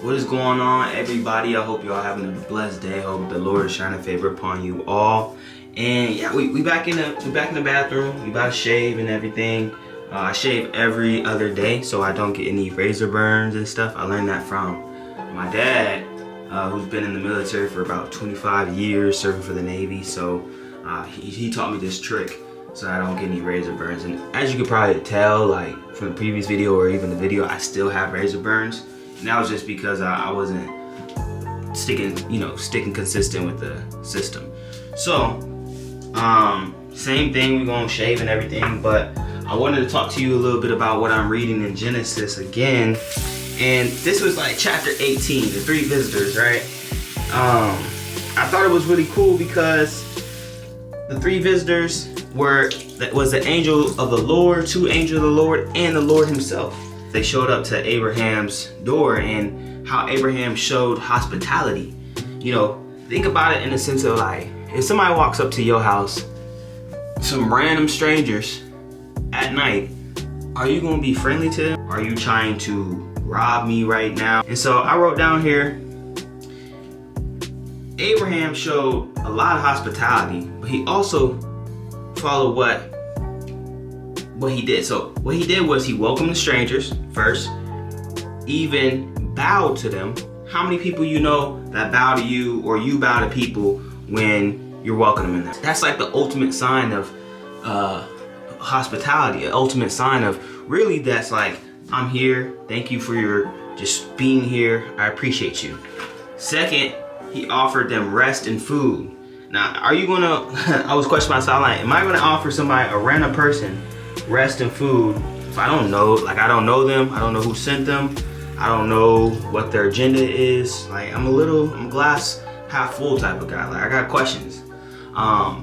What is going on, everybody? I hope y'all having a blessed day. I hope the Lord is shining favor upon you all. And yeah, we back in the bathroom. We about to shave and everything. I shave every other day so I don't get any razor burns and stuff. I learned that from my dad, who's been in the military for about 25 years, serving for the Navy. So he taught me this trick so I don't get any razor burns. And as you could probably tell, like from the previous video or even the video, I still have razor burns. And that was just because I wasn't sticking consistent with the system. So, same thing, we're gonna shave and everything, but I wanted to talk to you a little bit about what I'm reading in Genesis again. And this was like chapter 18, the three visitors, right? I thought it was really cool because the three visitors was the angel of the Lord, two angels of the Lord, and the Lord himself. They showed up to Abraham's door, and how Abraham showed hospitality. You know, think about it in the sense of like, if somebody walks up to your house, some random strangers at night, are you gonna be friendly to them? Are you trying to rob me right now? And so I wrote down here, Abraham showed a lot of hospitality, but he also followed what he did. So what he did was he welcomed the strangers first, even bowed to them. How many people you know that bow to you, or you bow to people when you're welcoming them? That's like the ultimate sign of hospitality, an ultimate sign of really that's like, I'm here, thank you for your just being here, I appreciate you. Second, he offered them rest and food. Now, are you gonna, I was questioning myself, like, am I gonna offer somebody, a random person, rest and food if I don't know, like I don't know them, I don't know who sent them, I don't know what their agenda is. Like I'm a glass half full type of guy. Like I got questions.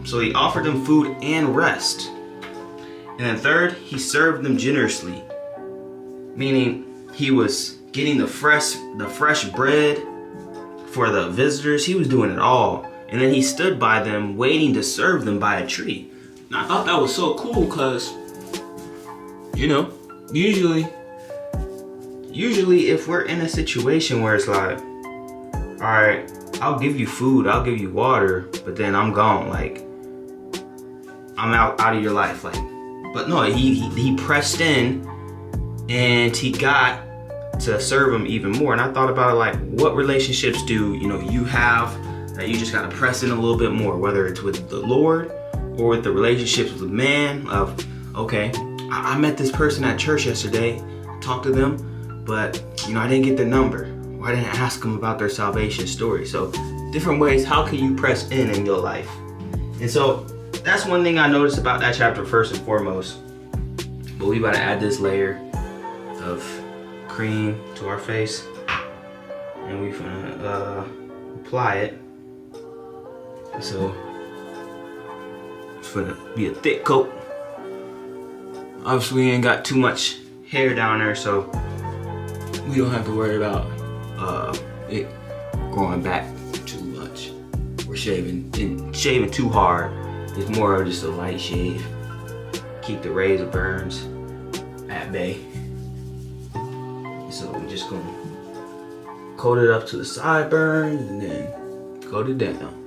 So he offered them food and rest. And then third, he served them generously, meaning he was getting the fresh bread for the visitors. He was doing it all. And then he stood by them waiting to serve them by a tree. And I thought that was so cool because, you know, usually if we're in a situation where it's like, all right, I'll give you food, I'll give you water, but then I'm gone, like I'm out of your life, like. But no, he pressed in and he got to serve him even more. And I thought about it, like, what relationships do you have that you just gotta press in a little bit more, whether it's with the Lord or with the relationships with the man of, okay, I met this person at church yesterday, talked to them, but I didn't get their number, or I didn't ask them about their salvation story. So different ways, how can you press in your life? And so that's one thing I noticed about that chapter first and foremost. But we about to add this layer of cream to our face, and we gonna apply it. So it's gonna be a thick coat. Obviously we ain't got too much hair down there, so we don't have to worry about it growing back too much. We're shaving too hard. It's more of just a light shave. Keep the razor burns at bay. So we're just gonna coat it up to the sideburns and then coat it down.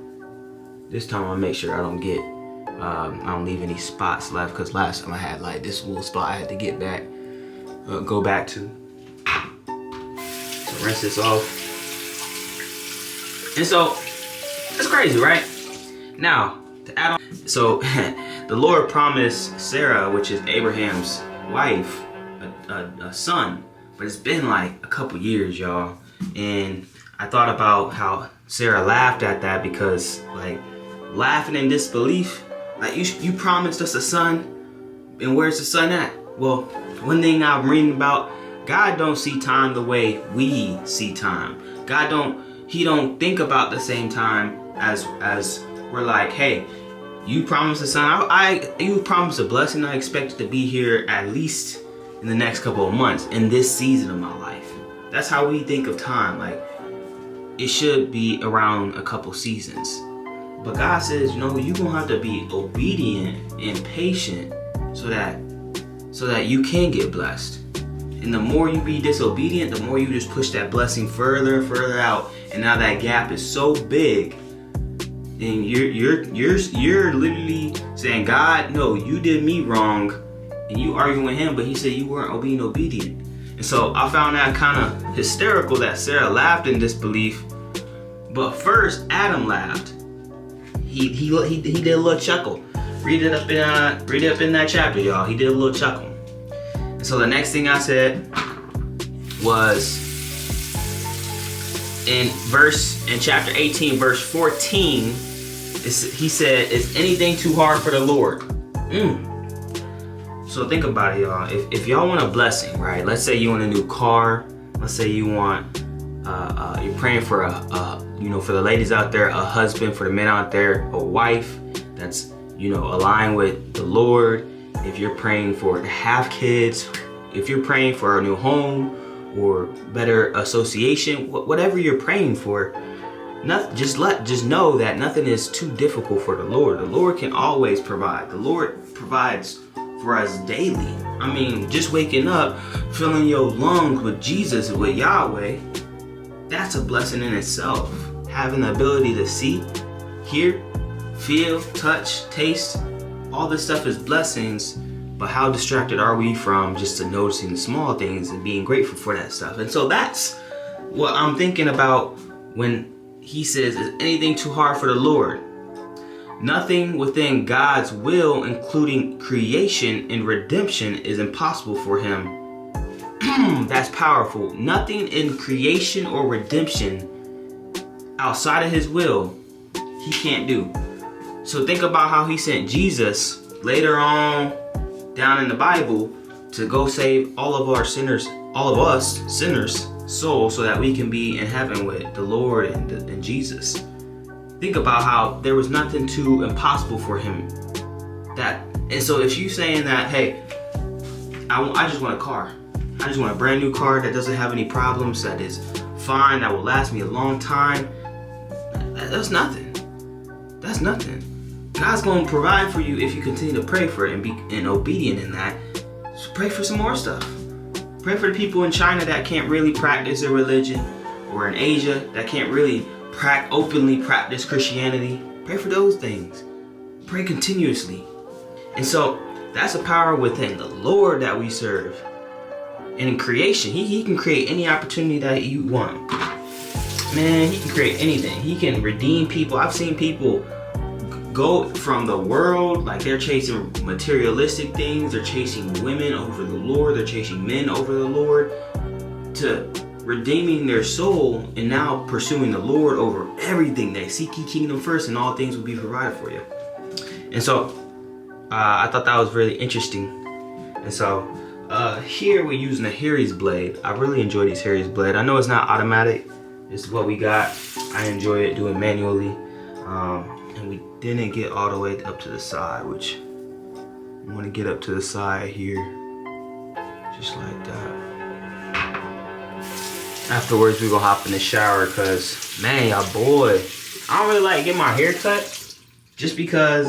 This time I'll make sure I don't leave any spots left, because last time I had like this little spot I had to get back, go back to. So rinse this off. And so it's crazy, right? Now to add on, so the Lord promised Sarah, which is Abraham's wife, a son, but it's been like a couple years, y'all. And I thought about how Sarah laughed at that, because like laughing in disbelief, like you promised us a son, and where's the son at? Well, one thing I'm reading about, God don't see time the way we see time. He don't think about the same time as we're like, hey, you promised a son, you promised a blessing, I expect it to be here at least in the next couple of months, in this season of my life. That's how we think of time. Like it should be around a couple seasons. But God says, you're gonna have to be obedient and patient so that you can get blessed. And the more you be disobedient, the more you just push that blessing further and further out. And now that gap is so big, and you're literally saying, God, no, you did me wrong, and you arguing with him, but he said you weren't being obedient. And so I found that kind of hysterical that Sarah laughed in disbelief. But first, Adam laughed. He did a little chuckle. Read it up in that chapter, y'all. He did a little chuckle. And so the next thing I said was in chapter 18, verse 14. He said, "Is anything too hard for the Lord?" So think about it, y'all. If y'all want a blessing, right? Let's say you want a new car. Let's say you want, you're praying for for the ladies out there, a husband. For the men out there, a wife that's, aligned with the Lord. If you're praying to have kids, if you're praying for a new home or better association, whatever you're praying for, just know that nothing is too difficult for the Lord. The Lord can always provide. The Lord provides for us daily. I mean, just waking up, filling your lungs with Jesus, with Yahweh, that's a blessing in itself. Having the ability to see, hear, feel, touch, taste, all this stuff is blessings. But how distracted are we from just noticing the small things and being grateful for that stuff? And so that's what I'm thinking about when he says, "Is anything too hard for the Lord?" Nothing within God's will, including creation and redemption, is impossible for him. That's powerful. Nothing in creation or redemption outside of his will, he can't do. So think about how he sent Jesus later on down in the Bible to go save all of us sinners souls, so that we can be in heaven with the Lord and Jesus. Think about how there was nothing too impossible for him. And so if you saying that, hey, I just want a car. I just want a brand new car that doesn't have any problems, that is fine, that will last me a long time. That's nothing. That's nothing. God's going to provide for you if you continue to pray for it and be obedient in that. So pray for some more stuff. Pray for the people in China that can't really practice their religion, or in Asia that can't really openly practice Christianity. Pray for those things. Pray continuously. And so that's a power within the Lord that we serve. And in creation, he can create any opportunity that you want. Man, he can create anything. He can redeem people. I've seen people go from the world, like they're chasing materialistic things, they're chasing women over the Lord, they're chasing men over the Lord, to redeeming their soul and now pursuing the Lord over everything. They seek ye kingdom first, and all things will be provided for you. And so I thought that was really interesting. And so here we're using a Harry's blade. I really enjoy these Harry's blade. I know it's not automatic. It's what we got. I enjoy it doing manually. And we didn't get all the way up to the side, which I want to get up to the side here, just like that. Afterwards, we're gonna hop in the shower, because man, y'all boy, I don't really like getting my hair cut, just because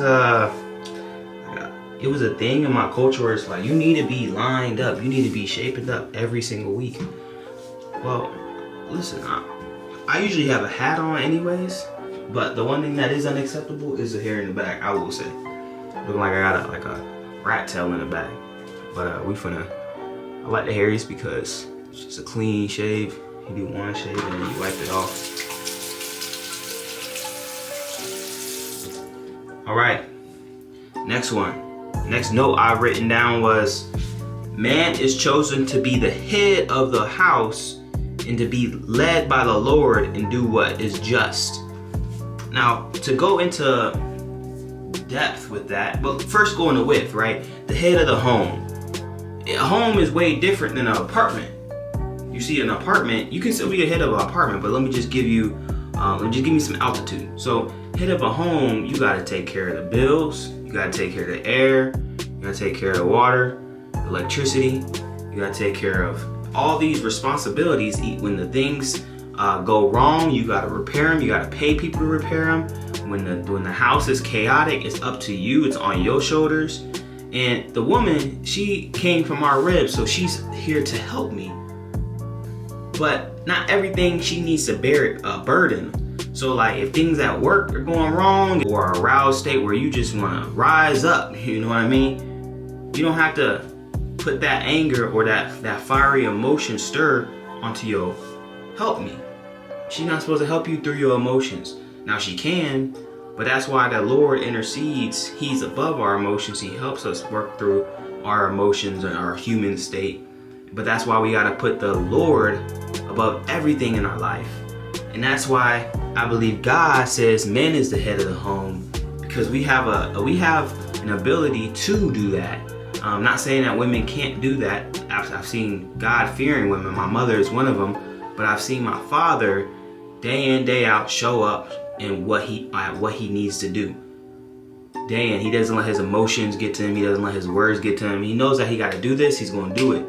it was a thing in my culture where it's like, you need to be lined up, you need to be shaped up every single week. Well, listen, I usually have a hat on anyways. But the one thing that is unacceptable is the hair in the back, I will say. Looking like I got a rat tail in the back. But I like the Harry's because it's just a clean shave. You do one shave and then you wipe it off. Alright, next one. Next note I've written down was, man is chosen to be the head of the house and to be led by the Lord and do what is just. Now, to go into depth with that, but first go into width, right? The head of the home. A home is way different than an apartment. You see, an apartment, you can still be a head of an apartment, but let me just give you some altitude. So, head of a home, you gotta take care of the bills, you gotta take care of the air, you gotta take care of the water, electricity, you gotta take care of all these responsibilities. When the things go wrong, you gotta repair them, you gotta pay people to repair them. When the house is chaotic, it's up to you, it's on your shoulders. And the woman, she came from our ribs, so she's here to help me. But not everything she needs to bear a burden. So like if things at work are going wrong, or a aroused state where you just want to rise up, you know what I mean? You don't have to put that anger or that fiery emotion stir onto your help me. She's not supposed to help you through your emotions. Now she can, but that's why the Lord intercedes. He's above our emotions. He helps us work through our emotions and our human state. But that's why we got to put the Lord above everything in our life. And that's why I believe God says men is the head of the home, because we have an ability to do that. I'm not saying that women can't do that. I've seen God-fearing women. My mother is one of them. But I've seen my father day in, day out show up in what he needs to do. Day in, he doesn't let his emotions get to him. He doesn't let his words get to him. He knows that he got to do this. He's going to do it.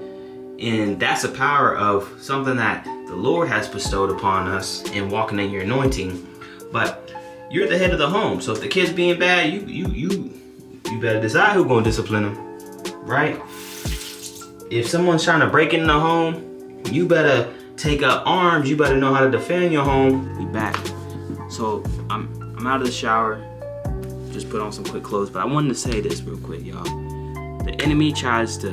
And that's the power of something that the Lord has bestowed upon us in walking in your anointing. But you're the head of the home. So if the kid's being bad, you better decide who's going to discipline him, right? If someone's trying to break into the home, you better take up arms. You better know how to defend your home. We back. So I'm out of the shower. Just put on some quick clothes. But I wanted to say this real quick, y'all. The enemy tries to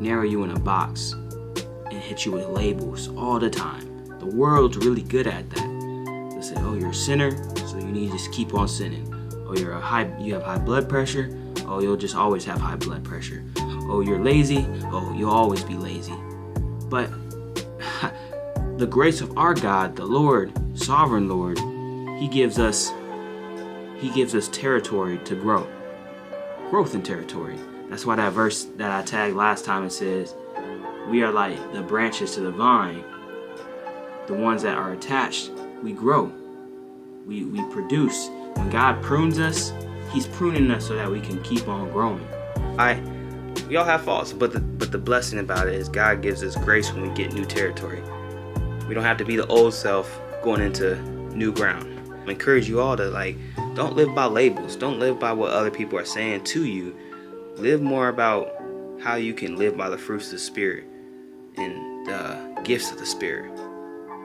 narrow you in a box and hit you with labels all the time. The world's really good at that. They say, oh, you're a sinner, so you need to just keep on sinning. Oh, you have high blood pressure. Oh, you'll just always have high blood pressure. Oh, you're lazy. Oh, you'll always be lazy. But the grace of our God, the Lord, sovereign Lord, He gives us territory to grow. Growth in territory. That's why that verse that I tagged last time, it says, we are like the branches to the vine. The ones that are attached, we grow. We produce. When God prunes us, He's pruning us so that we can keep on growing. We all have faults, but the blessing about it is God gives us grace when we get new territory. We don't have to be the old self going into new ground. I encourage you all to don't live by labels. Don't live by what other people are saying to you. Live more about how you can live by the fruits of the Spirit and the gifts of the Spirit,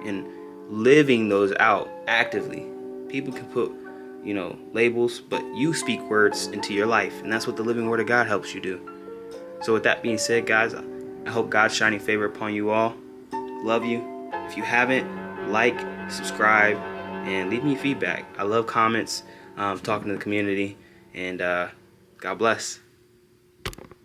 and living those out actively. People can put, labels, but you speak words into your life, and that's what the living Word of God helps you do. So with that being said, guys, I hope God's shining favor upon you all. Love you. If you haven't, like, subscribe, and leave me feedback. I love comments, talking to the community, and God bless.